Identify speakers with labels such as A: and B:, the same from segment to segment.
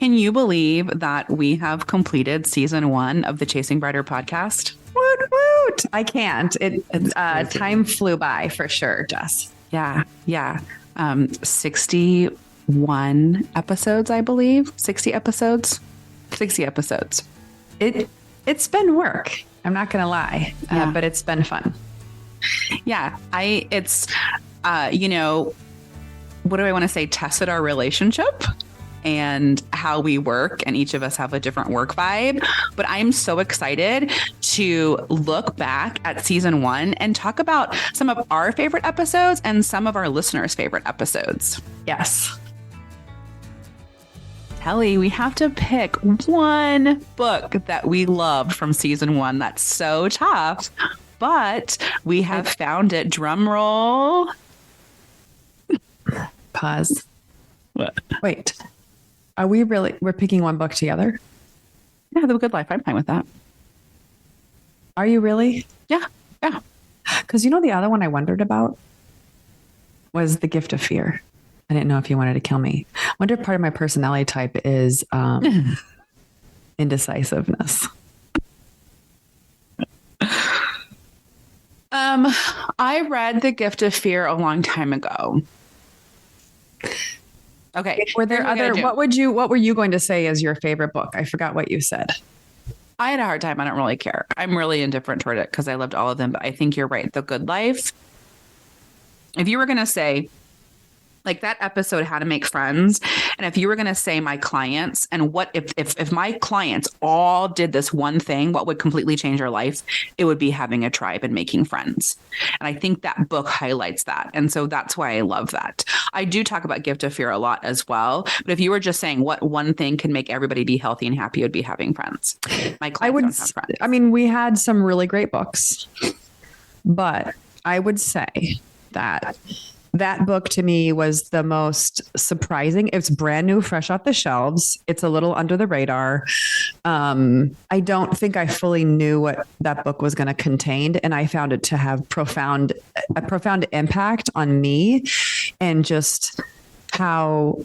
A: Can you believe that we have completed season 1 of the Chasing Brighter podcast?
B: Woot woot! I can't. Time flew by for sure, Jess.
A: Yeah. 61 episodes, I believe. 60 episodes.
B: It's been work. I'm not gonna lie, but it's been fun.
A: Yeah, it's what do I want to say? Tested our relationship and how we work, and each of us have a different work vibe. But I'm so excited to look back at season 1 and talk about some of our favorite episodes and some of our listeners' favorite episodes.
B: Yes.
A: Kelly, we have to pick one book that we loved from season 1. That's so tough, but we have found it. Drum roll.
B: Pause.
A: What?
B: Wait. Are we really? We're picking one book together?
A: Yeah, The Good Life. I'm fine with that.
B: Are you really?
A: Yeah.
B: Because the other one I wondered about was The Gift of Fear. I didn't know if you wanted to kill me. I wonder if part of my personality type is indecisiveness.
A: I read The Gift of Fear a long time ago. Okay.
B: Were there other? What were you going to say as your favorite book? I forgot what you said.
A: I had a hard time. I don't really care. I'm really indifferent toward it because I loved all of them. But I think you're right. The Good Life. If you were going to say, like that episode, How to Make Friends, and if you were going to say my clients, and what if my clients all did this one thing, what would completely change our life? It would be having a tribe and making friends. And I think that book highlights that. And so that's why I love that. I do talk about Gift of Fear a lot as well. But if you were just saying what one thing can make everybody be healthy and happy, it would be having friends. My clients don't have friends.
B: I mean, we had some really great books, but I would say that book to me was the most surprising. It's brand new, fresh off the shelves. It's a little under the radar. I don't think I fully knew what that book was going to contain, and I found it to have a profound impact on me, and just how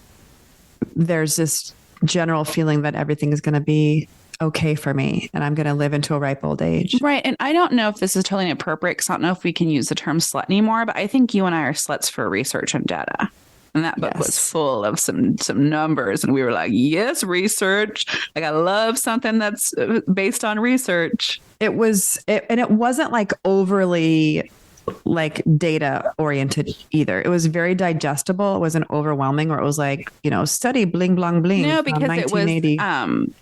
B: there's this general feeling that everything is going to be okay for me and I'm going to live into a ripe old age.
A: Right. And I don't know if this is totally inappropriate because I don't know if we can use the term slut anymore, but I think you and I are sluts for research and data. And that book was full of some numbers. And we were like, yes, research. Like, I love something that's based on research.
B: And it wasn't like overly like data oriented either. It was very digestible. It wasn't overwhelming, or it was like, study bling blang bling.
A: No, because it was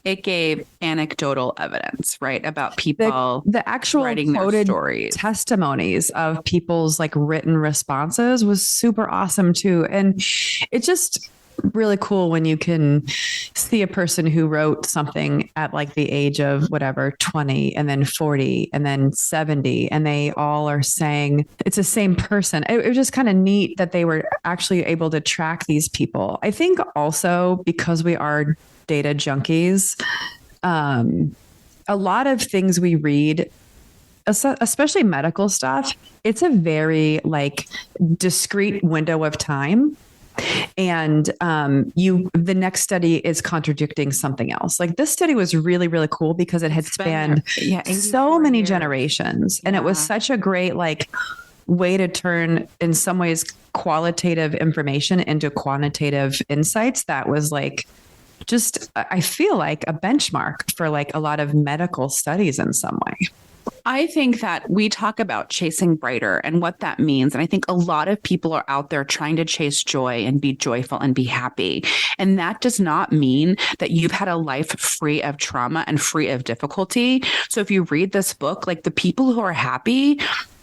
A: it gave anecdotal evidence, right, about people
B: the actual
A: writing
B: quoted
A: their stories.
B: Testimonies of people's like written responses was super awesome too. And it's just really cool when you can see a person who wrote something at like the age of whatever, 20 and then 40 and then 70, and they all are saying it's the same person. It was just kind of neat that they were actually able to track these people. I think also because we are data junkies, a lot of things we read, especially medical stuff, it's a very like discrete window of time. And the next study is contradicting something else. Like this study was really, really cool because it had spanned so many generations. And it was such a great like way to turn, in some ways, qualitative information into quantitative insights. That was like, just, I feel like a benchmark for like a lot of medical studies in some way.
A: I think that we talk about chasing brighter and what that means. And I think a lot of people are out there trying to chase joy and be joyful and be happy. And that does not mean that you've had a life free of trauma and free of difficulty. So if you read this book, like the people who are happy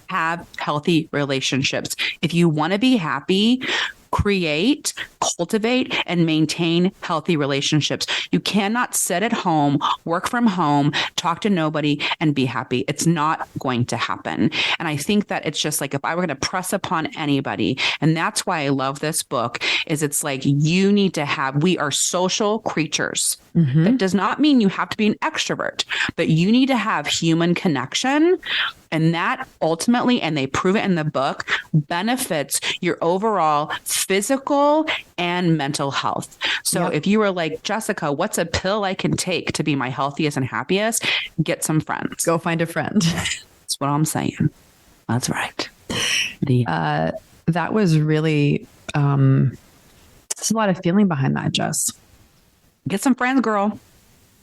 A: have healthy relationships. If you want to be happy, create, cultivate, and maintain healthy relationships. You cannot sit at home, work from home, talk to nobody, and be happy. It's not going to happen. And I think that it's just like, if I were going to press upon anybody, and that's why I love this book, is it's like, you need to have, we are social creatures. Mm-hmm. That does not mean you have to be an extrovert, but you need to have human connection. And that ultimately, and they prove it in the book, benefits your overall physical and mental health. So if you were like, Jessica, what's a pill I can take to be my healthiest and happiest? Get some friends.
B: Go find a friend.
A: That's what I'm saying. That's right.
B: That was really, there's a lot of feeling behind that, Jess.
A: Get some friends, girl.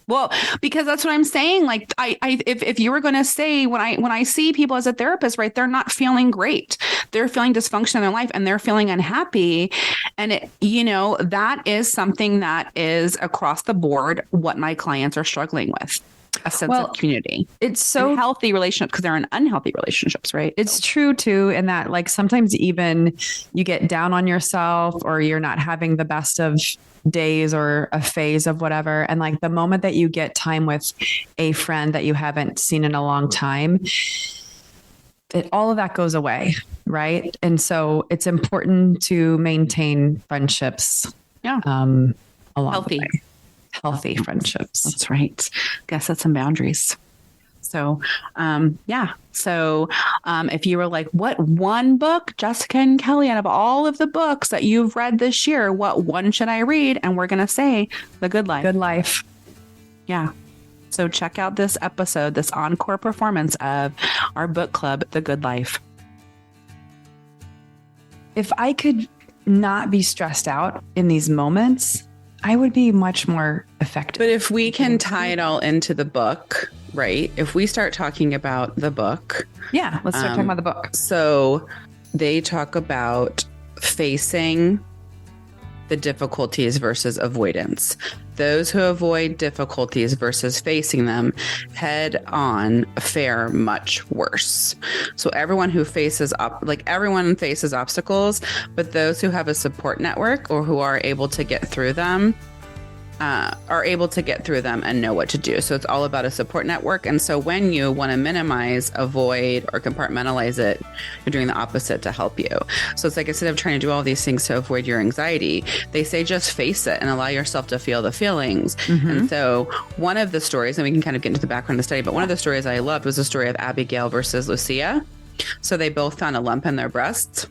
A: Well, because that's what I'm saying. Like, if you were going to say, when I see people as a therapist, right, they're not feeling great. They're feeling dysfunction in their life and they're feeling unhappy. And that is something that is across the board what my clients are struggling with. A sense of community.
B: It's so
A: healthy relationships because they're in unhealthy relationships, right?
B: It's true too. And that like sometimes even you get down on yourself or you're not having the best of days or a phase of whatever. And like the moment that you get time with a friend that you haven't seen in a long time, all of that goes away. Right. And so it's important to maintain friendships.
A: Yeah.
B: Along
A: healthy.
B: the way. Healthy friendships.
A: That's right. Guess that's some boundaries. So, if you were like, what one book, Jessica and Kelly, out of all of the books that you've read this year, what one should I read? And we're going to say The Good Life.
B: Good Life.
A: Yeah. So check out this episode, this encore performance of our book club, The Good Life.
B: If I could not be stressed out in these moments, I would be much more effective.
A: But if we can tie it all into the book, right? If we start talking about the book.
B: Yeah, let's start talking about the book.
A: So they talk about facing the difficulties versus avoidance. Those who avoid difficulties versus facing them head on fare much worse. So everyone faces obstacles, but those who have a support network or who are able to get through them and know what to do. So it's all about a support network. And so when you want to minimize, avoid, or compartmentalize it, you're doing the opposite to help you. So it's like, instead of trying to do all these things to avoid your anxiety, they say just face it and allow yourself to feel the feelings. Mm-hmm. And so one of the stories, and we can kind of get into the background of the study, but one of the stories I loved was the story of Abigail versus Lucia. So they both found a lump in their breasts.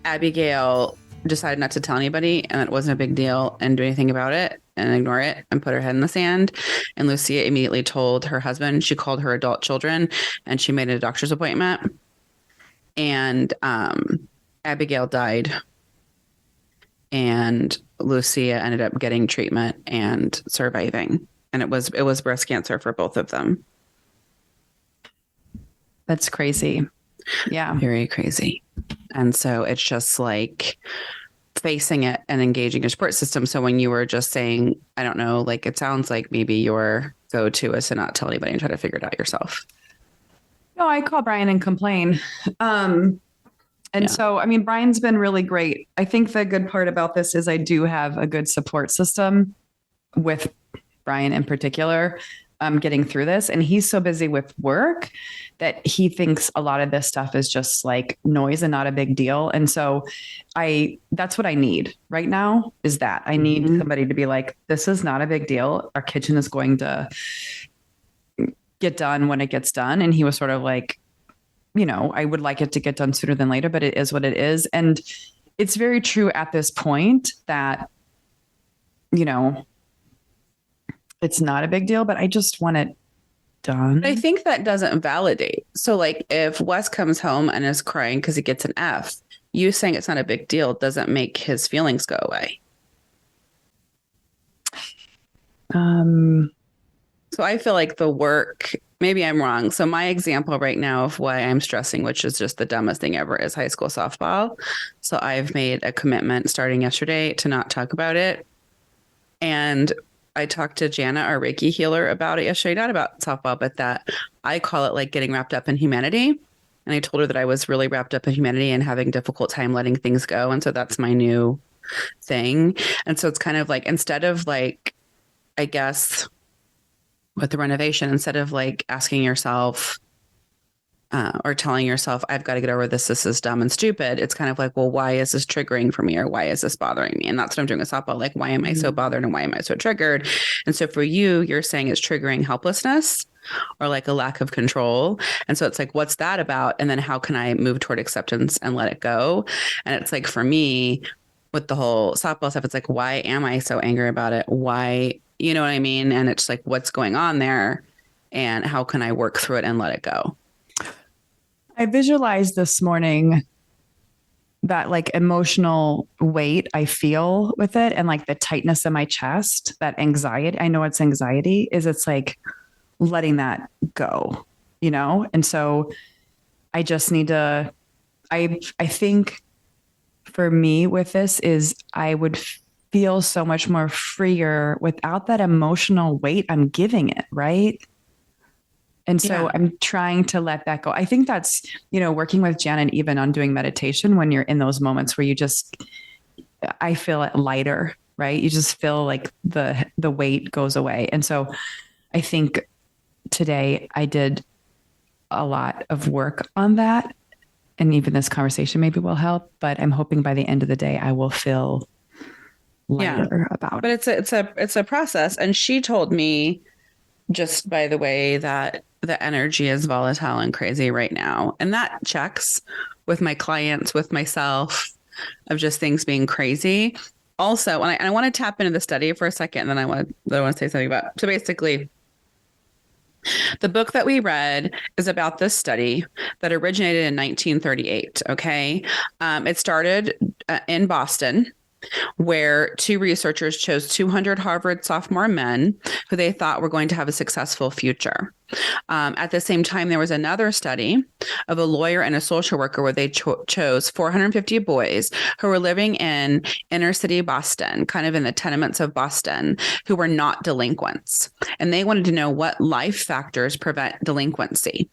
A: Abigail decided not to tell anybody and it wasn't a big deal and do anything about it and ignore it and put her head in the sand. And Lucia immediately told her husband. She called her adult children and she made a doctor's appointment. And Abigail died. And Lucia ended up getting treatment and surviving. And it was breast cancer for both of them.
B: That's crazy. Yeah.
A: Very crazy. And so it's just like facing it and engaging your support system. So when you were just saying, I don't know, like it sounds like maybe your go-to is to not tell anybody and try to figure it out yourself.
B: No, I call Brian and complain. So, I mean, Brian's been really great. I think the good part about this is I do have a good support system with Brian in particular, getting through this. And he's so busy with work that he thinks a lot of this stuff is just like noise and not a big deal. And so that's what I need right now is that I need somebody to be like, this is not a big deal. Our kitchen is going to get done when it gets done. And he was sort of like, I would like it to get done sooner than later, but it is what it is. And it's very true at this point that, it's not a big deal, but I just want it done.
A: I think that doesn't validate. So like if Wes comes home and is crying because he gets an F, you saying it's not a big deal doesn't make his feelings go away. So I feel like the work, maybe I'm wrong. So my example right now of why I'm stressing, which is just the dumbest thing ever, is high school softball. So I've made a commitment starting yesterday to not talk about it. And I talked to Jana, our Reiki healer, about it yesterday, not about softball, but that I call it like getting wrapped up in humanity. And I told her that I was really wrapped up in humanity and having a difficult time letting things go. And so that's my new thing. And so it's kind of like, instead of like, I guess with the renovation, instead of like asking yourself or telling yourself, I've got to get over this, this is dumb and stupid. It's kind of like, well, why is this triggering for me? Or why is this bothering me? And that's what I'm doing with softball. Like, why am I so bothered and why am I so triggered? And so for you, you're saying it's triggering helplessness. or like a lack of control. And so it's like, what's that about? And then how can I move toward acceptance and let it go? And it's like, for me, with the whole softball stuff, it's like, why am I so angry about it? Why, you know what I mean? And it's like, what's going on there? And how can I work through it and let it go?
B: I visualized this morning that like emotional weight I feel with it, and like the tightness in my chest, that anxiety. I know it's anxiety, it's like letting that go, you know? And so I just need to, I think for me with this is I would feel so much more freer without that emotional weight I'm giving it, right? And so I'm trying to let that go. I think that's, working with Janet, even on doing meditation, when you're in those moments where I feel it lighter, right? You just feel like the weight goes away. And so I think today I did a lot of work on that. And even this conversation maybe will help, but I'm hoping by the end of the day, I will feel lighter about
A: it. But it's a process. And she told me, just by the way, that the energy is volatile and crazy right now. And that checks with my clients, with myself, of just things being crazy. Also, and I want to tap into the study for a second, and then I want to say something about. So basically, the book that we read is about this study that originated in 1938. Okay. It started in Boston, where two researchers chose 200 Harvard sophomore men who they thought were going to have a successful future. At the same time, there was another study of a lawyer and a social worker where they chose 450 boys who were living in inner city Boston, kind of in the tenements of Boston, who were not delinquents. And they wanted to know what life factors prevent delinquency.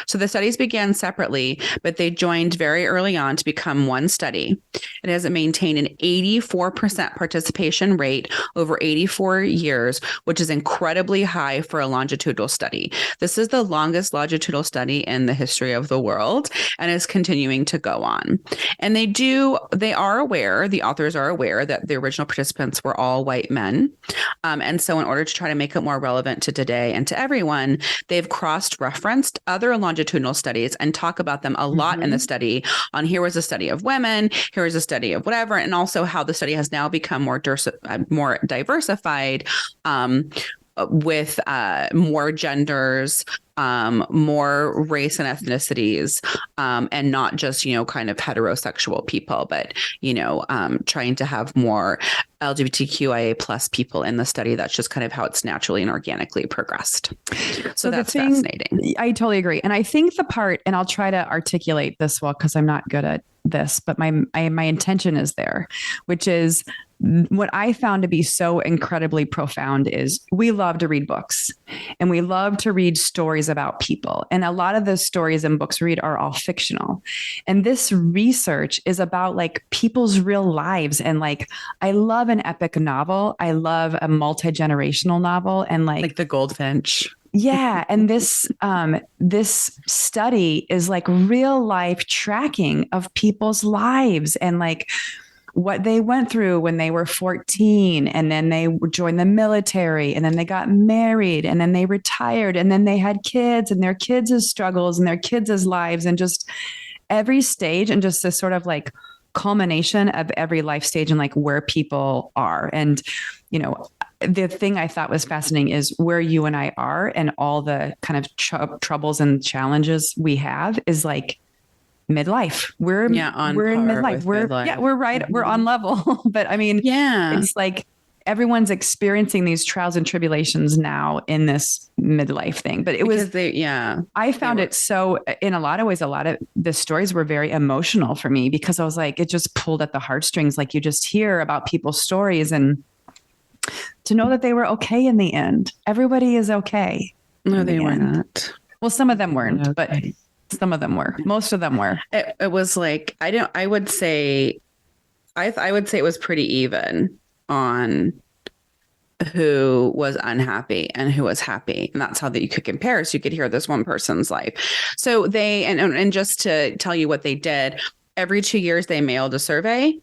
A: So the studies began separately, but they joined very early on to become one study. It has maintained an 84% participation rate over 84 years, which is incredibly high for a longitudinal study. This is the longest longitudinal study in the history of the world and is continuing to go on. And the authors are aware that the original participants were all white men. And so in order to try to make it more relevant to today and to everyone, they've cross-referenced other longitudinal studies and talk about them a lot in the study on here was a study of women, here is a study of whatever, and also how the study has now become more diversified with more genders, more race and ethnicities, and not just, kind of heterosexual people, but, trying to have more LGBTQIA plus people in the study. That's just kind of how it's naturally and organically progressed. So that's fascinating.
B: I totally agree. And I think the part, and I'll try to articulate this well, because I'm not good at this, but my intention is there, which is what I found to be so incredibly profound is we love to read books and we love to read stories about people. And a lot of the stories and books we read are all fictional. And this research is about like people's real lives. And like, I love an epic novel. I love a multi-generational novel, and like
A: The Goldfinch.
B: Yeah. And this study is like real life tracking of people's lives and like what they went through when they were 14, and then they joined the military, and then they got married, and then they retired, and then they had kids, and their kids' struggles and their kids' lives, and just every stage, and just this sort of like culmination of every life stage and like where people are. And, the thing I thought was fascinating is where you and I are, and all the kind of troubles and challenges we have is like midlife. We're in midlife. We're right. Mm-hmm. We're on level. But I mean, it's like everyone's experiencing these trials and tribulations now in this midlife thing. But I found it so, in a lot of ways, a lot of the stories were very emotional for me, because I was like, it just pulled at the heartstrings. Like you just hear about people's stories, and to know that they were okay in the end. Everybody is okay.
A: No, they were not.
B: Well, some of them weren't, but some of them were. Most of them were.
A: It was like, I would say it was pretty even on who was unhappy and who was happy. And that's how that you could compare. So you could hear this one person's life. So and just to tell you what they did, every 2 years they mailed a survey.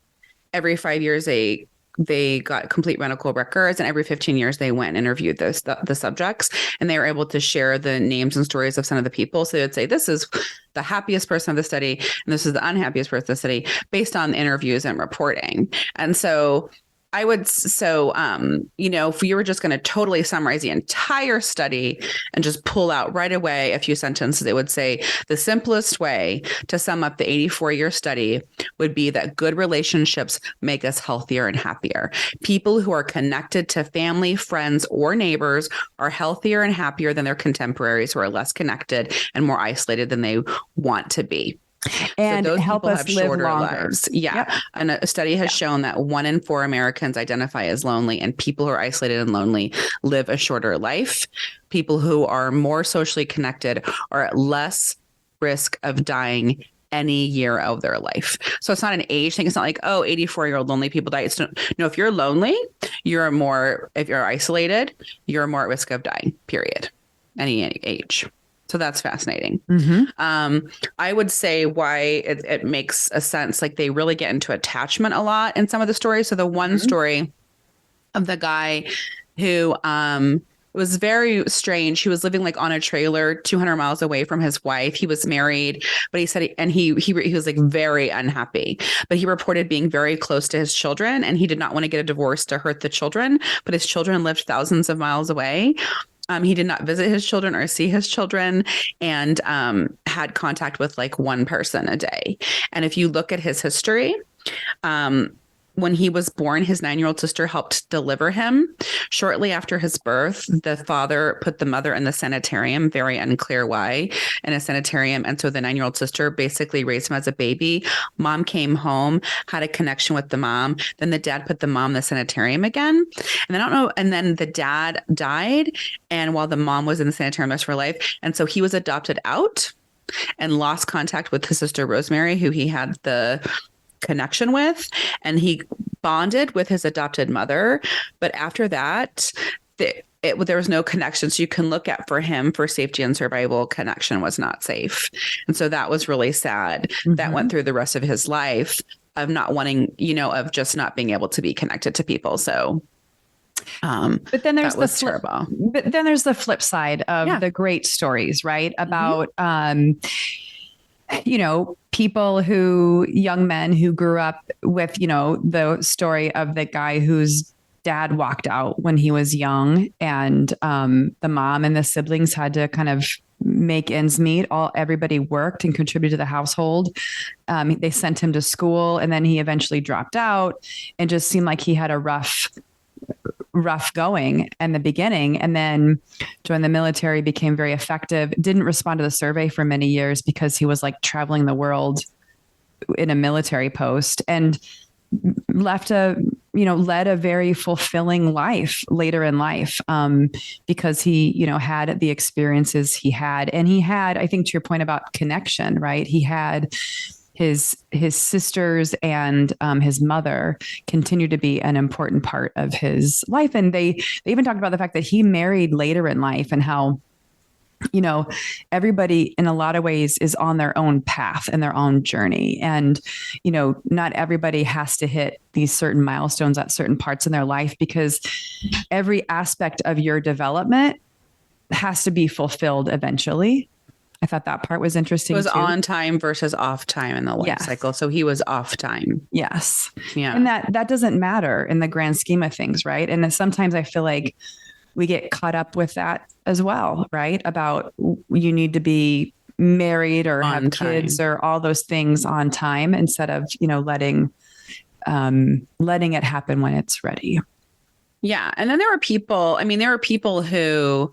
A: Every 5 years they they got complete medical records, and every 15 years they went and interviewed the subjects, and they were able to share the names and stories of some of the people. So they'd say, this is the happiest person of the study, and this is the unhappiest person of the study, based on interviews and reporting. And so if you were just going to totally summarize the entire study and just pull out right away a few sentences, it would say the simplest way to sum up the 84-year study would be that good relationships make us healthier and happier. People who are connected to family, friends, or neighbors are healthier and happier than their contemporaries who are less connected and more isolated than they want to be.
B: And
A: so those
B: help
A: people
B: us
A: have
B: live
A: shorter
B: longer.
A: lives. Yeah.
B: Yep.
A: And a study has shown that 1 in 4 Americans identify as lonely, and people who are isolated and lonely live a shorter life. People who are more socially connected are at less risk of dying any year of their life. So it's not an age thing. It's not like, 84-year-old lonely people die. No, if you're lonely, if you're isolated, you're more at risk of dying, period. Any age. So that's fascinating.
B: Mm-hmm.
A: I would say why it makes a sense. Like, they really get into attachment a lot in some of the stories. So the one story of the guy who was very strange. He was living like on a trailer 200 miles away from his wife. He was married, but he said he was like very unhappy. But he reported being very close to his children, and he did not want to get a divorce to hurt the children. But his children lived thousands of miles away. He did not visit his children or see his children, and had contact with like one person a day. And if you look at his history, when he was born, his 9-year-old sister helped deliver him. Shortly after his birth, the father put the mother in the sanitarium, very unclear why, in a sanitarium. And so the 9-year-old sister basically raised him as a baby. Mom came home, had a connection with the mom. Then the dad put the mom in the sanitarium again. And I don't know. And then the dad died. And while the mom was in the sanitarium the rest of her life. And so he was adopted out and lost contact with his sister, Rosemary, who he had the connection with, and he bonded with his adopted mother. But after that, there was no connection. So you can look at for him for safety and survival, connection was not safe. And so that was really sad. That went through the rest of his life of not wanting, of just not being able to be connected to people. So
B: but then there's the flip side of the great stories, right? About people young men who grew up with, the story of the guy whose dad walked out when he was young, and the mom and the siblings had to kind of make ends meet. Everybody worked and contributed to the household. They sent him to school, and then he eventually dropped out and just seemed like he had a rough going in the beginning, and then joined the military, became very effective, didn't respond to the survey for many years because he was like traveling the world in a military post, and led a very fulfilling life later in life, because he, had the experiences he had. And he had, I think, to your point about connection, right? He had his sisters and his mother continue to be an important part of his life. And they even talked about the fact that he married later in life, and how, everybody in a lot of ways is on their own path and their own journey. And, not everybody has to hit these certain milestones at certain parts in their life, because every aspect of your development has to be fulfilled eventually. I thought that part was interesting.
A: It was
B: too.
A: On time versus off time in the life cycle. So he was off time.
B: Yes.
A: Yeah.
B: And that doesn't matter in the grand scheme of things, right? And then sometimes I feel like we get caught up with that as well, right? About you need to be married or have kids or all those things on time, instead of, letting it happen when it's ready.
A: Yeah. And then there were people who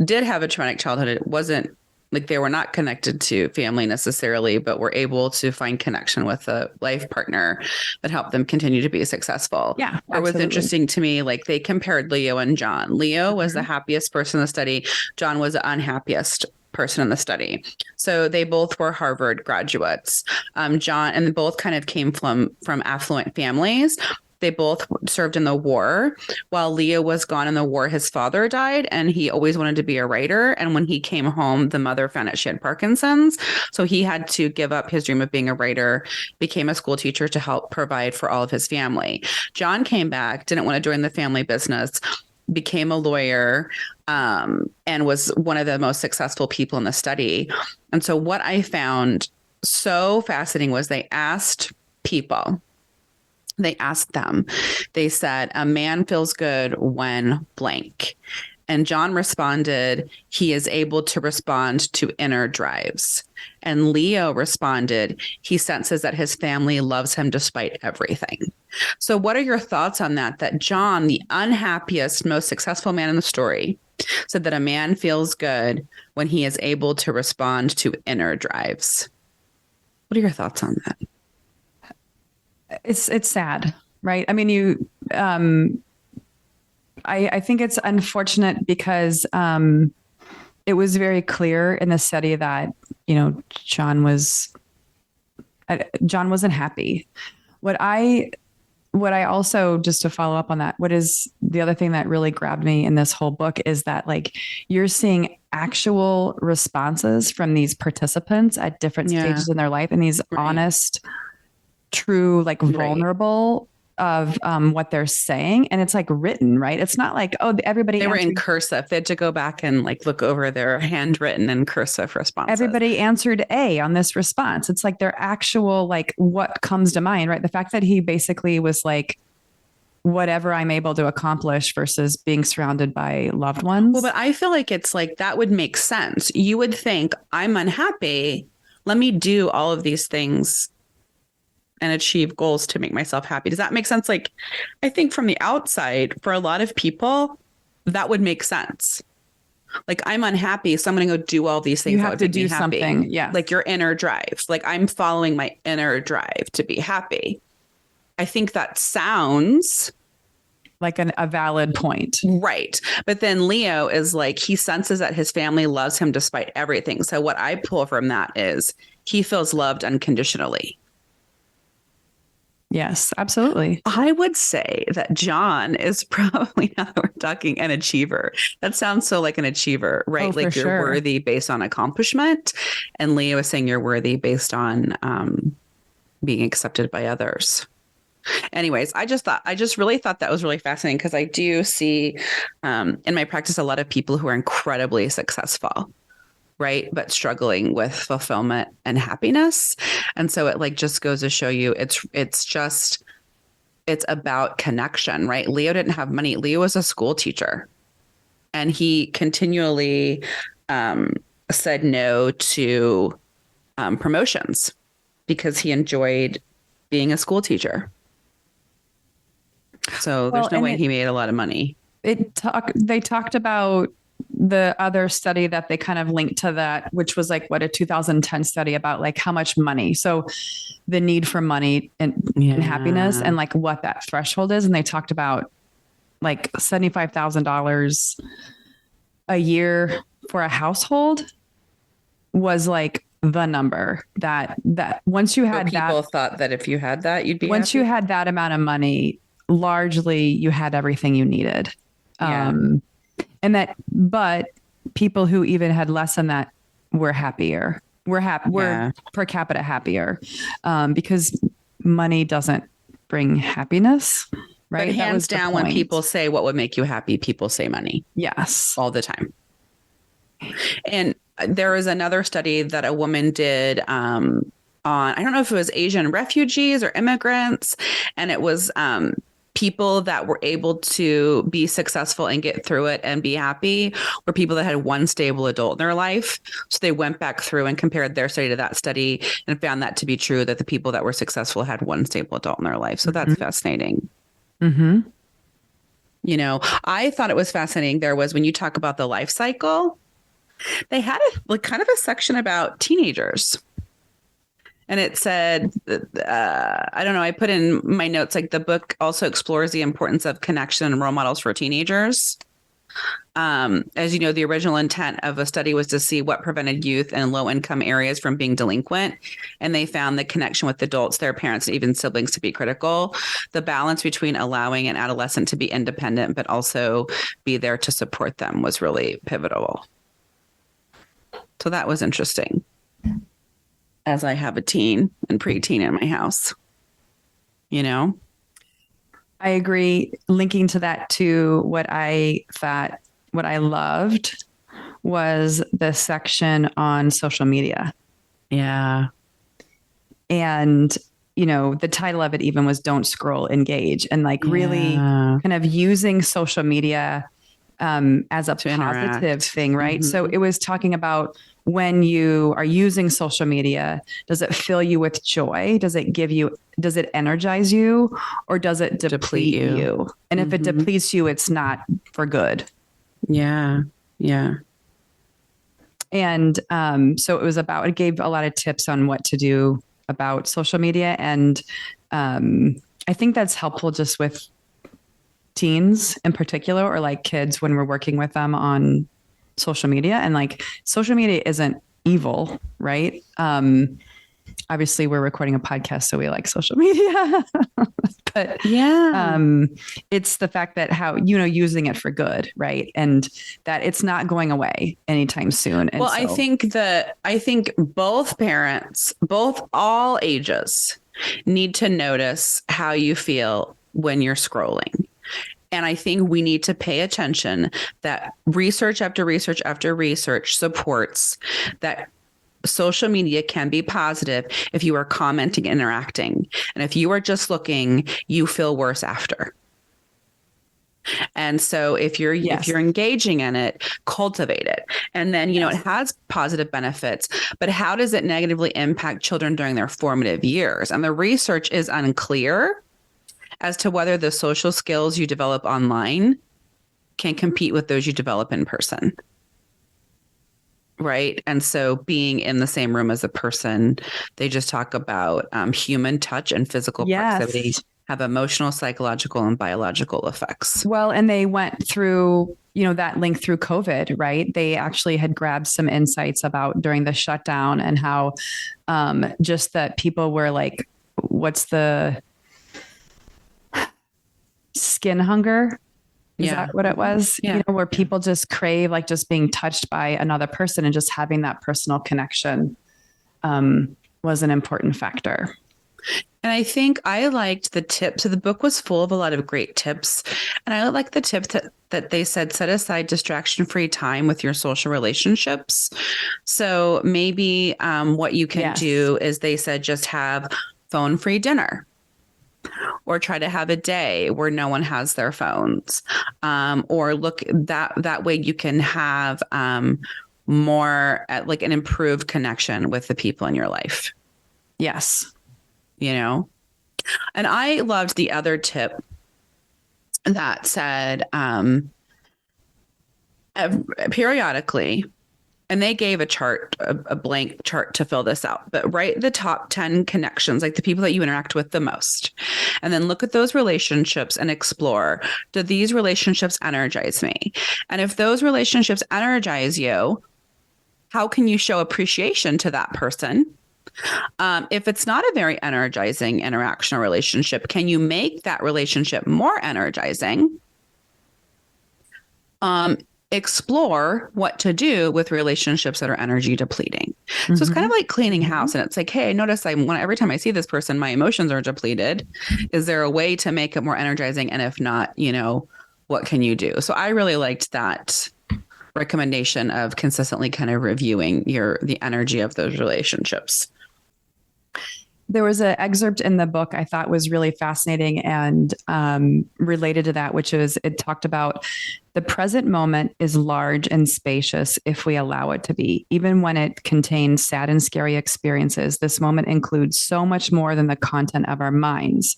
A: did have a traumatic childhood. It wasn't like they were not connected to family necessarily, but were able to find connection with a life partner that helped them continue to be successful.
B: Yeah.
A: It was interesting to me, like they compared Leo and John. Leo was the happiest person in the study. John was the unhappiest person in the study. So they both were Harvard graduates. John, and they both kind of came from affluent families. They both served in the war. While Leo was gone in the war, his father died, and he always wanted to be a writer. And when he came home, the mother found out she had Parkinson's. So he had to give up his dream of being a writer, became a school teacher to help provide for all of his family. John came back, didn't want to join the family business, became a lawyer, and was one of the most successful people in the study. And so what I found so fascinating was they asked them, they said, a man feels good when blank. And John responded, he is able to respond to inner drives. And Leo responded, he senses that his family loves him despite everything. So what are your thoughts on that? That John, the unhappiest, most successful man in the story, said that a man feels good when he is able to respond to inner drives. What are your thoughts on that?
B: It's sad, right? I mean, I think it's unfortunate because it was very clear in the study that, John wasn't happy. What I also, just to follow up on that, what is the other thing that really grabbed me in this whole book is that like you're seeing actual responses from these participants at different stages in their life, and these honest, true, like vulnerable of what they're saying. And it's like written, right? It's not like, oh, everybody.
A: They were in cursive. They had to go back and like look over their handwritten and cursive responses.
B: Everybody answered A on this response. It's like their actual, like what comes to mind, right? The fact that he basically was like, whatever I'm able to accomplish versus being surrounded by loved ones.
A: Well, but I feel like it's like that would make sense. You would think, I'm unhappy. Let me do all of these things and achieve goals to make myself happy. Does that make sense? Like, I think from the outside, for a lot of people, that would make sense. Like, I'm unhappy, so I'm going to go do all these things.
B: You have to do something. Yeah.
A: Like your inner drive. Like, I'm following my inner drive to be happy. I think that sounds
B: like a valid point.
A: Right. But then Leo is like, he senses that his family loves him despite everything. So what I pull from that is he feels loved unconditionally.
B: Yes, absolutely.
A: I would say that John is probably, now that we're talking, an achiever. That sounds so like an achiever, right?
B: Oh,
A: like you're worthy based on accomplishment. And Leo is saying you're worthy based on being accepted by others. Anyways, I just really thought that was really fascinating because I do see in my practice a lot of people who are incredibly successful, right? But struggling with fulfillment and happiness. And so it like just goes to show you it's about connection, right? Leo didn't have money. Leo was a school teacher and he continually said no to promotions because he enjoyed being a school teacher. So there's no way he made a lot of money.
B: They talked about the other study that they kind of linked to that, which was like a 2010 study about like how much money. So the need for money and happiness and like what that threshold is. And they talked about like $75,000 a year for a household was like the number that once you had that,
A: people thought that if you had that, you'd be
B: once
A: happy?
B: You had that amount of money, largely you had everything you needed.
A: Yeah.
B: But people who even had less than that were happier. We're per capita happier because money doesn't bring happiness, right?
A: But hands down, when people say what would make you happy, people say money.
B: Yes.
A: All the time. And there was another study that a woman did on, I don't know if it was Asian refugees or immigrants, and it was people that were able to be successful and get through it and be happy were people that had one stable adult in their life. So they went back through and compared their study to that study and found that to be true, that the people that were successful had one stable adult in their life. So that's fascinating.
B: Mm-hmm.
A: You know, I thought it was fascinating. There was, when you talk about the life cycle, they had kind of a section about teenagers. And it said, I don't know, I put in my notes, like the book also explores the importance of connection and role models for teenagers. As you know, the original intent of a study was to see what prevented youth in low income areas from being delinquent. And they found the connection with adults, their parents, and even siblings to be critical. The balance between allowing an adolescent to be independent, but also be there to support them was really pivotal. So that was interesting. As I have a teen and preteen in my house, you know?
B: I agree. Linking to that to what I loved was the section on social media.
A: Yeah.
B: And, the title of it even was Don't Scroll, Engage. And like really kind of using social media as a positive thing, right? Mm-hmm. So it was talking about when you are using social media, does it fill you with joy? Does it energize you, or does it deplete you? And if it depletes you, it's not for good.
A: Yeah. Yeah.
B: And so it gave a lot of tips on what to do about social media. And I think that's helpful just with teens in particular, or like kids when we're working with them on social media. And like social media isn't evil, right? Obviously we're recording a podcast, so we like social media, but it's the fact that how, using it for good, right? And that it's not going away anytime soon. And
A: I think both parents, all ages, need to notice how you feel when you're scrolling. And I think we need to pay attention that research after research after research supports that social media can be positive if you are commenting, interacting. And if you are just looking, you feel worse after. And so if you're engaging in it, cultivate it. And then, it has positive benefits, but how does it negatively impact children during their formative years? And the research is unclear as to whether the social skills you develop online can compete with those you develop in person. Right. And so being in the same room as a person, they just talk about human touch and physical proximity have emotional, psychological, and biological effects.
B: Well, and they went through, that link through COVID, right? They actually had grabbed some insights about during the shutdown and how just that people were like, what's the skin hunger? Is that what it was?
A: Yeah.
B: Where people just crave like just being touched by another person and just having that personal connection was an important factor.
A: And I think I liked the tips. So the book was full of a lot of great tips. And I like the tips that they said, set aside distraction-free time with your social relationships. So maybe what you can do is they said, just have phone-free dinner. Or try to have a day where no one has their phones, or look that way you can have more like an improved connection with the people in your life.
B: Yes.
A: And I loved the other tip that said periodically, and they gave a chart, a blank chart to fill this out, but write the top 10 connections, like the people that you interact with the most. And then look at those relationships and explore, do these relationships energize me? And if those relationships energize you, how can you show appreciation to that person? If it's not a very energizing interaction or relationship, can you make that relationship more energizing? Explore what to do with relationships that are energy depleting. So it's kind of like cleaning house. And it's like, hey, I notice every time I see this person, my emotions are depleted. Is there a way to make it more energizing? And if not, what can you do? So I really liked that recommendation of consistently kind of reviewing the energy of those relationships.
B: There was an excerpt in the book I thought was really fascinating and related to that, which is it talked about the present moment is large and spacious if we allow it to be. Even when it contains sad and scary experiences, this moment includes so much more than the content of our minds.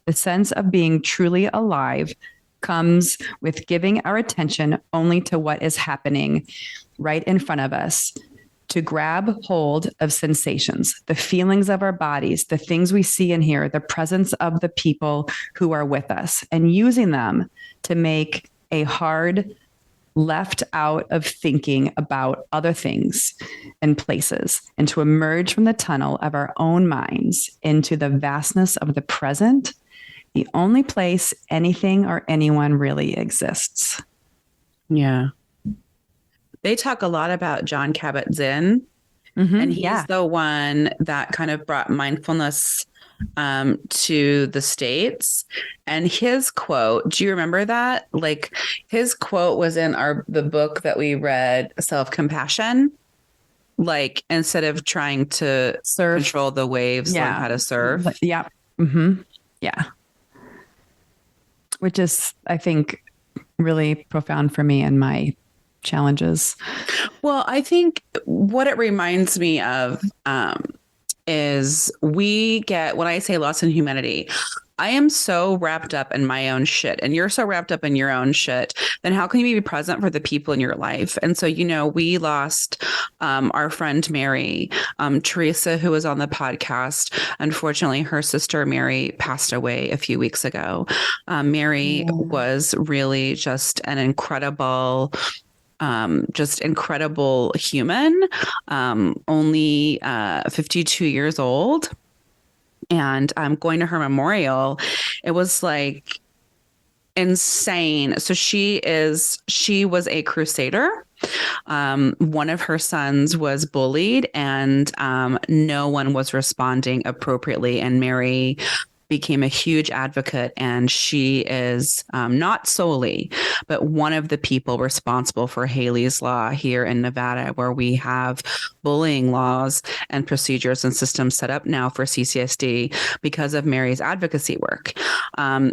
B: The sense of being truly alive comes with giving our attention only to what is happening right in front of us, to grab hold of sensations, the feelings of our bodies, the things we see and hear, the presence of the people who are with us, and using them to make a hard left out of thinking about other things and places, and to emerge from the tunnel of our own minds into the vastness of the present, the only place anything or anyone really exists.
A: Yeah. They talk a lot about John Kabat-Zinn, and he's the one that kind of brought mindfulness to the States. And his quote, do you remember that? Like, his quote was in the book that we read, Self-Compassion. Like, instead of trying to control the waves, learn how to surf.
B: Yeah. Mm-hmm. Yeah. Which is, I think, really profound for me and my challenges.
A: Well, I think what it reminds me of is when I say lost in humanity, I am so wrapped up in my own shit and you're so wrapped up in your own shit, then how can you be present for the people in your life? And so, we lost our friend Mary, Teresa, who was on the podcast. Unfortunately, her sister Mary passed away a few weeks ago. Mary was really just an incredible human, only 52 years old. And going to her memorial, it was like insane. So she was a crusader. One of her sons was bullied and no one was responding appropriately. And Mary became a huge advocate, and she is not solely, but one of the people responsible for Haley's Law here in Nevada, where we have bullying laws and procedures and systems set up now for CCSD because of Mary's advocacy work.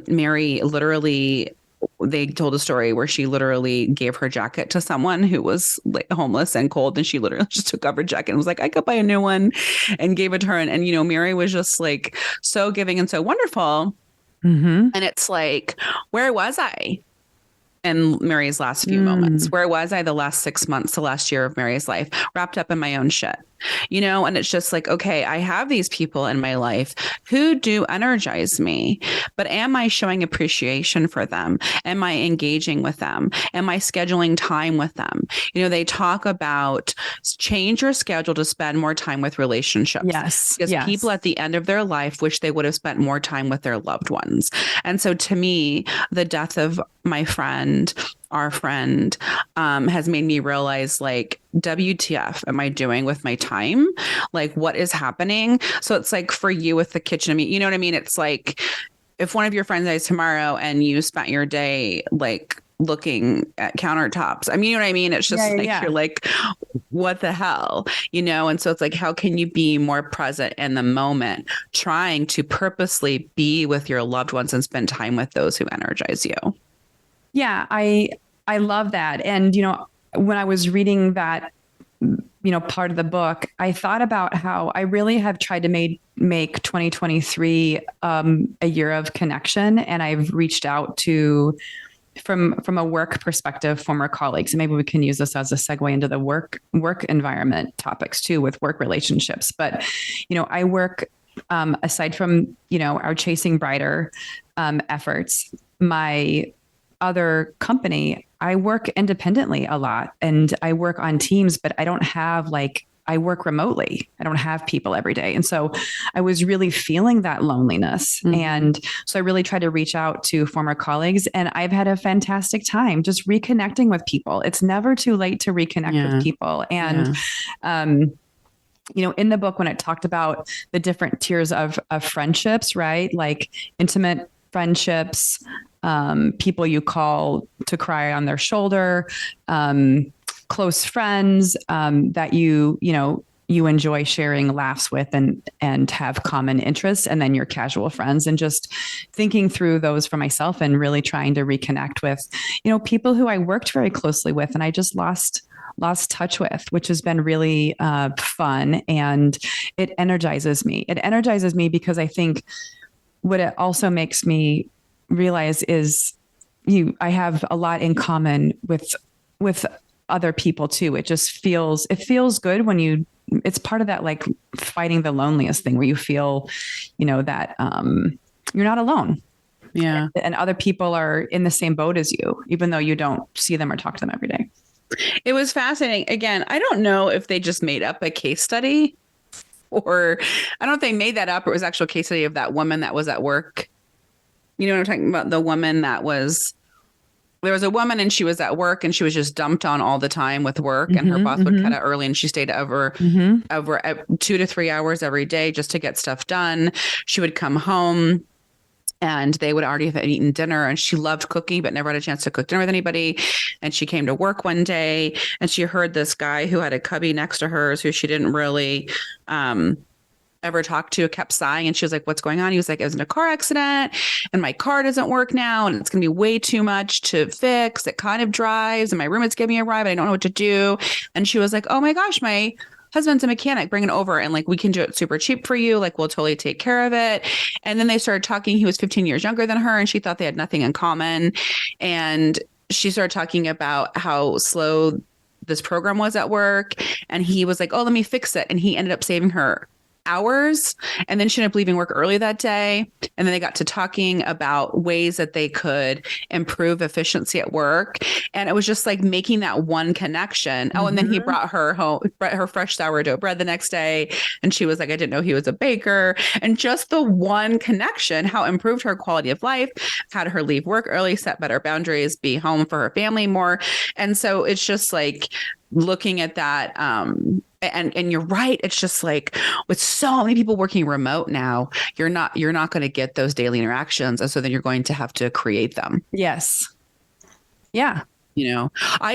A: Mary literally, they told a story where she literally gave her jacket to someone who was like homeless and cold, and she literally just took off her jacket and was like, I could buy a new one, and gave it to her. And Mary was just like so giving and so wonderful. Mm-hmm. And it's like, where was I in Mary's last few moments? Where was I the last 6 months, the last year of Mary's life, wrapped up in my own shit? And it's just like, okay, I have these people in my life who do energize me, but am I showing appreciation for them? Am I engaging with them? Am I scheduling time with them? They talk about change your schedule to spend more time with relationships.
B: Yes.
A: Because people at the end of their life wish they would have spent more time with their loved ones. And so to me, the death of my friend, our friend, has made me realize, like, WTF am I doing with my time? Like, what is happening? So it's like for you with the kitchen, you know what I mean? It's like if one of your friends dies tomorrow and you spent your day like looking at countertops. You know what I mean? It's just you're like, what the hell? And so it's like, how can you be more present in the moment, trying to purposely be with your loved ones and spend time with those who energize you?
B: Yeah, I love that. And, when I was reading that, part of the book, I thought about how I really have tried to make 2023 a year of connection. And I've reached out to, from a work perspective, former colleagues. And maybe we can use this as a segue into the work environment topics too, with work relationships. But, I work, aside from, our Chasing Brighter efforts, my other company, I work independently a lot, and I work on teams, but I don't have I work remotely. I don't have people every day. And so I was really feeling that loneliness. Mm-hmm. And so I really tried to reach out to former colleagues, and I've had a fantastic time just reconnecting with people. It's never too late to reconnect with people. And, in the book, when it talked about the different tiers of friendships, right? Like intimate friendships, people you call to cry on their shoulder, close friends that you enjoy sharing laughs with and have common interests, and then your casual friends, and just thinking through those for myself and really trying to reconnect with, people who I worked very closely with and I just lost touch with, which has been really fun, and it energizes me. It energizes me because I think what it also makes me realize is I have a lot in common with other people too. It feels good when it's part of that, like fighting the loneliest thing, where you feel, that you're not alone.
A: Yeah.
B: And other people are in the same boat as you, even though you don't see them or talk to them every day.
A: It was fascinating. Again, I don't know if they just made up a case study, or I don't know if they made that up or it was actual case study of that woman that was at work. You know what I'm talking about? The woman there was a woman and she was at work and she was just dumped on all the time with work, and her boss would cut out early and she stayed over 2 to 3 hours every day just to get stuff done. She would come home and they would already have eaten dinner, and she loved cooking but never had a chance to cook dinner with anybody. And she came to work one day and she heard this guy who had a cubby next to hers who she didn't really ever talked to kept sighing, and she was like, what's going on? He was like, I was in a car accident and my car doesn't work now and it's gonna be way too much to fix. It kind of drives and my roommate's giving me a ride but I don't know what to do. And she was like, oh my gosh, my husband's a mechanic, bring it over and like we can do it super cheap for you, like we'll totally take care of it. And then they started talking. He was 15 years younger than her and she thought they had nothing in common. And she started talking about how slow this program was at work, and he was like, oh, let me fix it. And he ended up saving her hours, and then she ended up leaving work early that day. And then they got to talking about ways that they could improve efficiency at work, and it was just like making that one connection. Oh, and then he brought her home, brought her fresh sourdough bread the next day, and she was like, I didn't know he was a baker. And just the one connection, how it improved her quality of life, had her leave work early, set better boundaries, be home for her family more. And so it's just like looking at that, and you're right. It's just like with so many people working remote now, you're not going to get those daily interactions. And so then you're going to have to create them.
B: Yes. Yeah.
A: You know,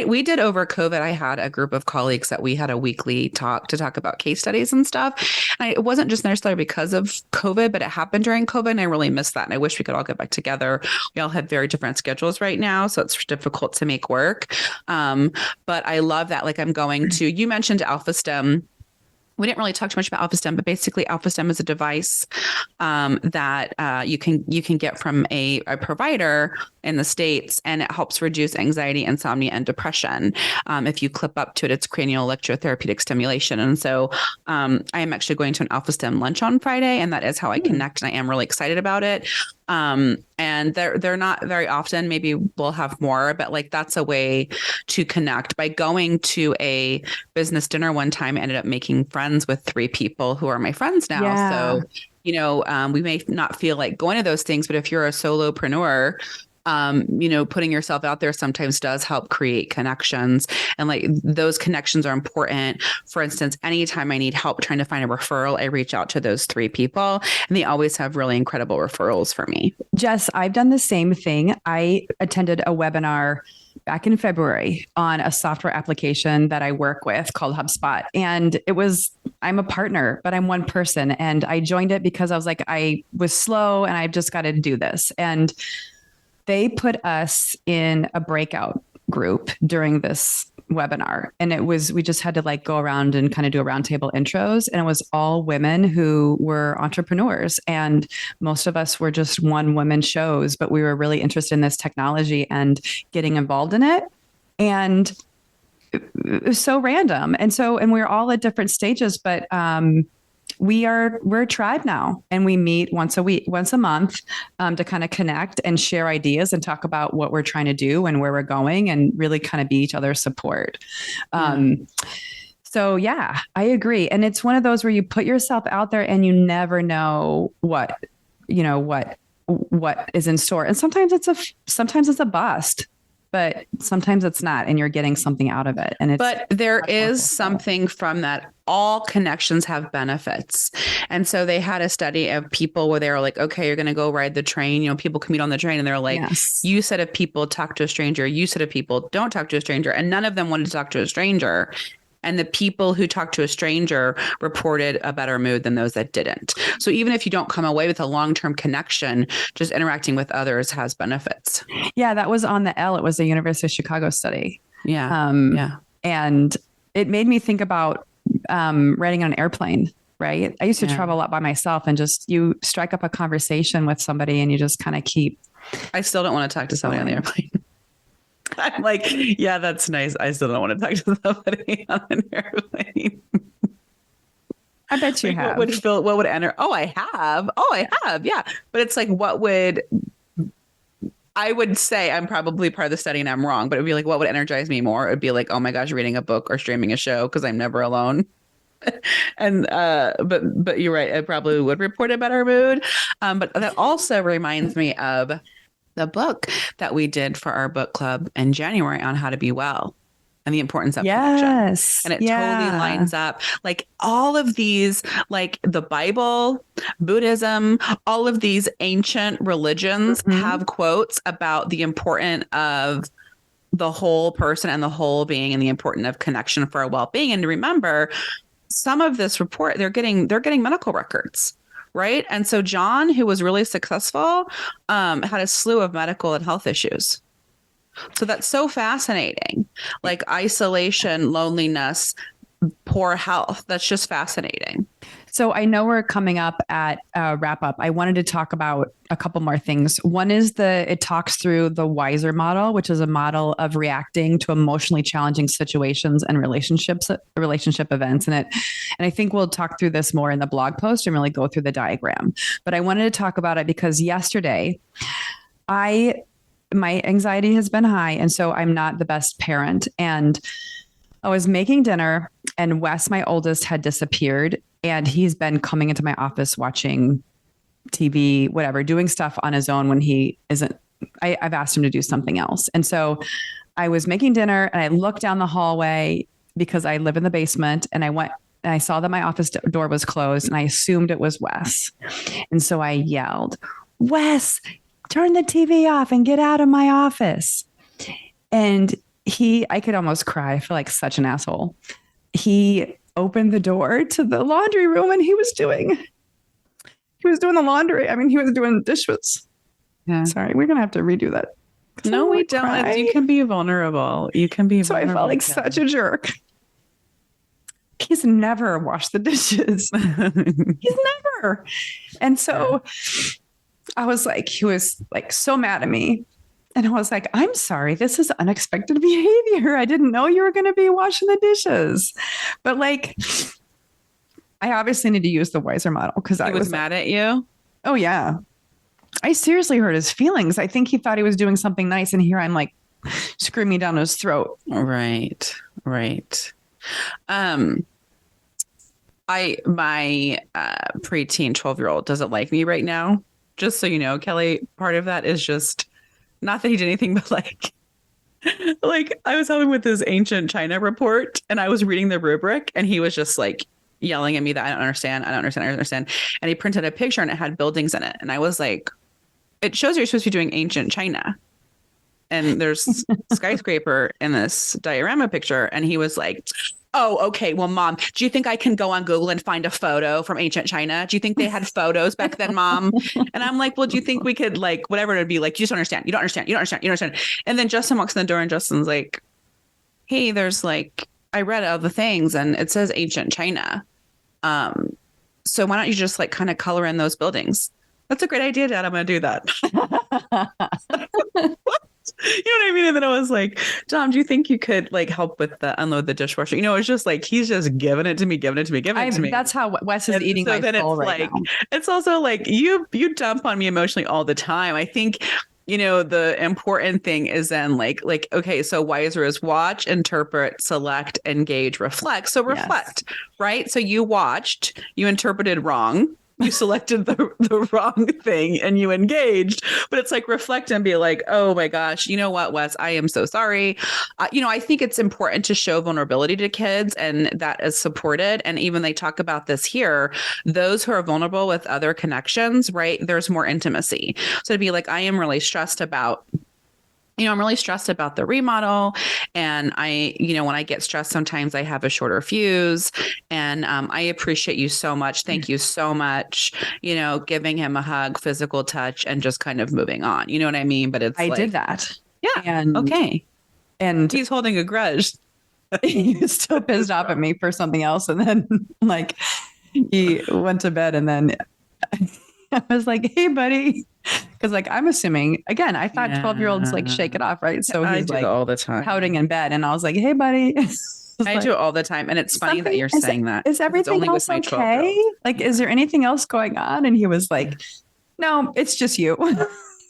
A: we did over COVID. I had a group of colleagues that we had a weekly talk to talk about case studies and stuff. And it wasn't just necessarily because of COVID, but it happened during COVID. And I really missed that. And I wish we could all get back together. We all have very different schedules right now, so it's difficult to make work. But I love that. Like you mentioned Alpha STEM. We didn't really talk too much about Alpha STEM, but basically Alpha STEM is a device that you can get from a provider in the States, and it helps reduce anxiety, insomnia, and depression. If you clip up to it, it's cranial electrotherapeutic stimulation. And so I am actually going to an Alpha STEM lunch on Friday, and that is how I connect. And I am really excited about it. And they're not very often. Maybe we'll have more, but like that's a way to connect. By going to a business dinner one time, I ended up making friends with 3 people who are my friends now.
B: Yeah.
A: So, we may not feel like going to those things, but if you're a solopreneur, putting yourself out there sometimes does help create connections. And like those connections are important. For instance, anytime I need help trying to find a referral, I reach out to those 3 people, and they always have really incredible referrals for me. Jess,
B: I've done the same thing. I attended a webinar back in February on a software application that I work with called HubSpot. And I'm a partner, but I'm one person. And I joined it because I was like, I was slow and I've just got to do this. And they put us in a breakout group during this webinar. And we just had to like go around and kind of do a roundtable intros. And it was all women who were entrepreneurs. And most of us were just one woman shows, but we were really interested in this technology and getting involved in it. And it was so random. And we're all at different stages, but we're a tribe now, and we meet once a month to kind of connect and share ideas and talk about what we're trying to do and where we're going, and really kind of be each other's support. So yeah, I agree. And it's one of those where you put yourself out there and you never know what is in store. And sometimes it's a bust, but sometimes it's not, and you're getting something out of it. But there is something from that. All connections have benefits. And so they had a study of people where they were like, okay, you're going to go ride the train. People commute on the train, and they're like, yes. You said if people talk to a stranger, you said if people don't talk to a stranger, and none of them wanted to talk to a stranger. And the people who talked to a stranger reported a better mood than those that didn't. So even if you don't come away with a long-term connection, just interacting with others has benefits. Yeah, that was on the L. It was a University of Chicago study. Yeah. And it made me think about riding on an airplane, right? I used to travel a lot by myself, and just you strike up a conversation with somebody and you just kind of keep. I still don't want to talk to somebody on the airplane. I'm like, yeah, that's nice. I still don't want to talk to somebody on an airplane. I bet you have. What would enter? Oh, I have. Yeah. But it's like, what would
A: I would say I'm probably part of the study and I'm wrong, but it'd be like, what would energize me more? It'd be like, oh my gosh, reading a book or streaming a show because I'm never alone. And but you're right, it probably would report a better mood. But that also reminds me of the book that we did for our book club in January on how to be well and the importance of connection.
B: Yes.
A: And it totally lines up like all of these, like the Bible, Buddhism, all of these ancient religions have quotes about the importance of the whole person and the whole being and the importance of connection for our well-being. And to remember, some of this report, they're getting medical records. Right. And so John, who was really successful, had a slew of medical and health issues. So that's so fascinating. Like isolation, loneliness, poor health. That's just fascinating.
B: So I know we're coming up at a wrap up. I wanted to talk about a couple more things. One is it talks through the WISER model, which is a model of reacting to emotionally challenging situations and relationship events. And I think we'll talk through this more in the blog post and really go through the diagram. But I wanted to talk about it because yesterday my anxiety has been high. And so I'm not the best parent. And I was making dinner and Wes, my oldest, had disappeared. And he's been coming into my office watching TV, whatever, doing stuff on his own when he isn't. I've asked him to do something else. And so I was making dinner and I looked down the hallway because I live in the basement and I went and I saw that my office door was closed and I assumed it was Wes. And so I yelled, "Wes, turn the TV off and get out of my office." And I could almost cry. I feel like such an asshole. He opened the door to the laundry room and he was doing the laundry. I mean, he was doing dishes.
A: Yeah.
B: Sorry, we're going to have to redo that.
A: No, we don't. Cry. You can be vulnerable. You can be vulnerable.
B: So I felt like such a jerk. He's never washed the dishes. He's never. And so I was like, he was like so mad at me. And I was like, "I'm sorry, this is unexpected behavior. I didn't know you were going to be washing the dishes." But like, I obviously need to use the WISER model because I was
A: mad at you.
B: Oh, yeah. I seriously hurt his feelings. I think he thought he was doing something nice. And here I'm like screaming down his throat.
A: Right. My preteen 12-year-old doesn't like me right now. Just so you know, Kelly, part of that is just not that he did anything, but like I was helping with this ancient China report and I was reading the rubric and he was just like yelling at me that I don't understand. And he printed a picture and it had buildings in it. And I was like, it shows you're supposed to be doing ancient China. And there's skyscraper in this diorama picture. And he was like, "Oh, okay. Well, Mom, do you think I can go on Google and find a photo from ancient China? Do you think they had photos back then, Mom?" And I'm like, "Well, do you think we could like whatever it'd be like? You just don't understand. You don't understand. You don't understand. You don't understand." And then Justin walks in the door and Justin's like, "Hey, there's like I read all the things and it says ancient China. So why don't you just like kind of color in those buildings?" "That's a great idea, Dad. I'm going to do that." You know what I mean? And then I was like, "Tom, do you think you could like help with the unload the dishwasher?" You know, it's just like he's just giving it to me.
B: That's how Wes is eating my soul right now.
A: It's also like you dump on me emotionally all the time. I think, you know, the important thing is then like, okay, so WISER is watch, interpret, select, engage, reflect. So reflect, yes. Right? So you watched, you interpreted wrong. You selected the wrong thing and you engaged, but it's like reflect and be like, "Oh my gosh, you know what, Wes, I am so sorry." You know, I think it's important to show vulnerability to kids and that is supported. And even they talk about this here, those who are vulnerable with other connections, right? There's more intimacy. So to be like, I'm really stressed about the remodel. And when I get stressed, sometimes I have a shorter fuse and I appreciate you so much. Thank you so much. You know, giving him a hug, physical touch, and just kind of moving on. You know what I mean? But I did that. Yeah. And okay. And he's holding a grudge.
B: He's still pissed off at me for something else. And then like he went to bed and then I was like, "Hey, buddy." Because like I'm assuming again, I thought 12-year-olds like shake it off, right? So he's like
A: all the time
B: pouting in bed, and I was like, "Hey, buddy."
A: I do it all the time, and it's funny that you're saying that.
B: Is everything else okay? Like, is there anything else going on? And he was like, "No, it's just you."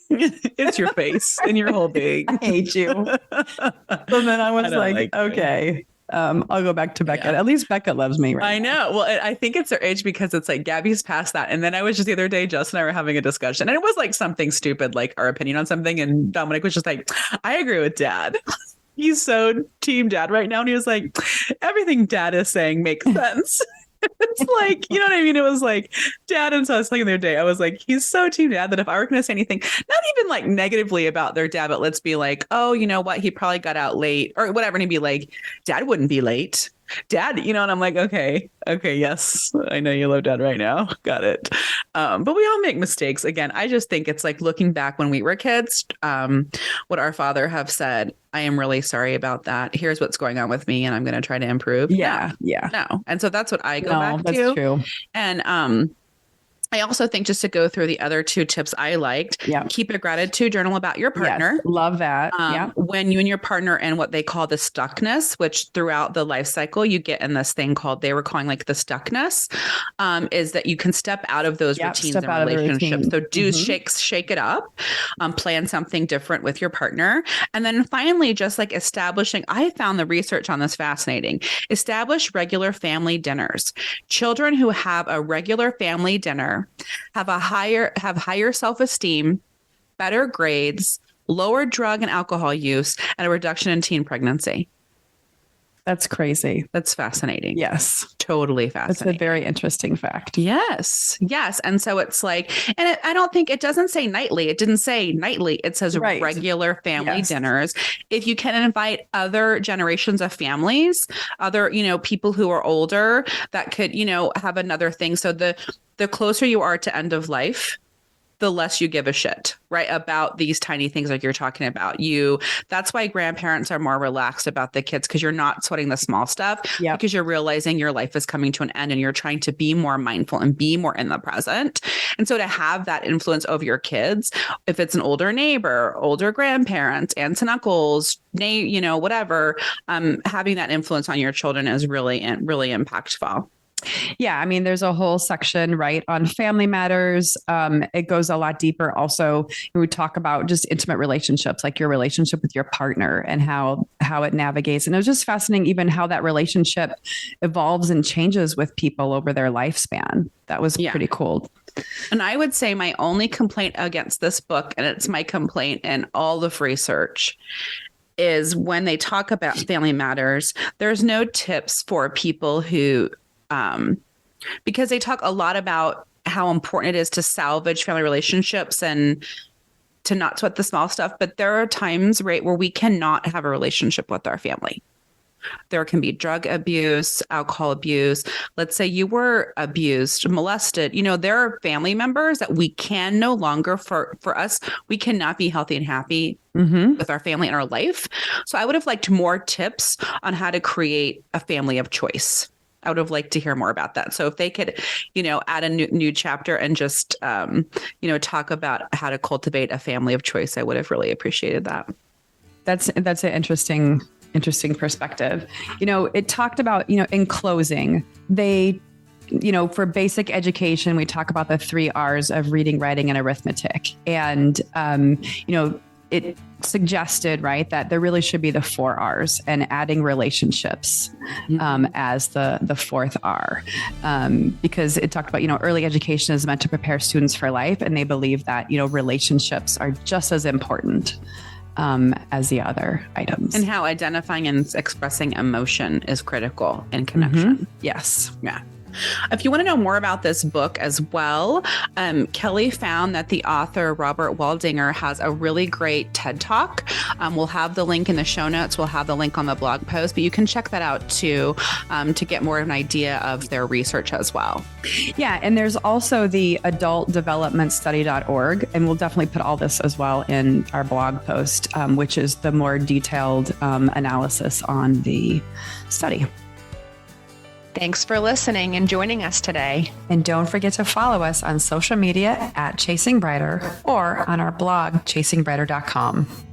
A: It's your face and your whole being.
B: I hate you. So then I was like okay. I'll go back to Beckett. Yeah. At least Beckett loves me, right?
A: I know. Well, I think it's their age because it's like Gabby's past that. And then I was just the other day, Justin and I were having a discussion, and it was like something stupid, like our opinion on something. And Dominic was just like, I agree with Dad. He's so team Dad right now. And he was like, everything Dad is saying makes sense. It's like, you know what I mean? It was like Dad. And so I was like the other day, I was like, he's so team Dad that if I were going to say anything, not even like negatively about their dad, but let's be like, oh, you know what? He probably got out late or whatever. And he'd be like, Dad wouldn't be late. Dad, you know, and I'm like, okay, yes, I know you love Dad right now. Got it. But we all make mistakes. Again, I just think it's like looking back when we were kids, what our father have said, I am really sorry about that. Here's what's going on with me, and I'm going to try to improve.
B: Yeah.
A: No. And so that's what I go back
B: that's
A: to.
B: True.
A: And I also think, just to go through the other two tips I liked, keep a gratitude journal about your partner.
B: Yes, love that.
A: When you and your partner and what they call the stuckness, which throughout the life cycle you get in this thing called, they were calling like the stuckness, is that you can step out of those routines and relationships. So do shake it up, plan something different with your partner. And then finally, just like establishing, I found the research on this fascinating, establish regular family dinners. Children who have a regular family dinner have higher self-esteem, better grades, lower drug and alcohol use, and a reduction in teen pregnancy.
B: That's crazy.
A: That's fascinating.
B: Yes.
A: Totally fascinating.
B: That's a very interesting fact.
A: Yes. And so it's like, and I don't think it doesn't say nightly. It didn't say nightly. It says regular family dinners. If you can invite other generations of families, other, people who are older that could, have another thing. So the closer you are to end of life, the less you give a shit, right? About these tiny things like you're talking about. That's why grandparents are more relaxed about the kids, because you're not sweating the small stuff, because you're realizing your life is coming to an end and you're trying to be more mindful and be more in the present. And so to have that influence over your kids, if it's an older neighbor, older grandparents, aunts and uncles, whatever, having that influence on your children is really, really impactful.
B: Yeah. I mean, there's a whole section, right, on family matters. It goes a lot deeper. Also, we talk about just intimate relationships, like your relationship with your partner and how it navigates. And it was just fascinating, even how that relationship evolves and changes with people over their lifespan. That was pretty cool.
A: And I would say my only complaint against this book, and it's my complaint in all of research, is when they talk about family matters, there's no tips for people who because they talk a lot about how important it is to salvage family relationships and to not sweat the small stuff. But there are times, right, where we cannot have a relationship with our family. There can be drug abuse, alcohol abuse. Let's say you were abused, molested. There are family members that we can no longer, for us, we cannot be healthy and happy with our family in our life. So I would have liked more tips on how to create a family of choice. I would have liked to hear more about that. So if they could, add a new chapter and just, talk about how to cultivate a family of choice, I would have really appreciated that.
B: That's an interesting perspective. It talked about, in closing, they, for basic education, we talk about the 3 R's of reading, writing, and arithmetic. And, it suggested, right, that there really should be the 4 R's, and adding relationships as the 4th R, because it talked about, early education is meant to prepare students for life. And they believe that, relationships are just as important as the other items.
A: And how identifying and expressing emotion is critical in connection.
B: Yes.
A: Yeah. If you want to know more about this book as well, Kelly found that the author, Robert Waldinger, has a really great TED Talk. We'll have the link in the show notes. We'll have the link on the blog post, but you can check that out too, to get more of an idea of their research as well.
B: Yeah. And there's also the adultdevelopmentstudy.org. And we'll definitely put all this as well in our blog post, which is the more detailed analysis on the study.
C: Thanks for listening and joining us today.
B: And don't forget to follow us on social media at Chasing Brighter or on our blog, chasingbrighter.com.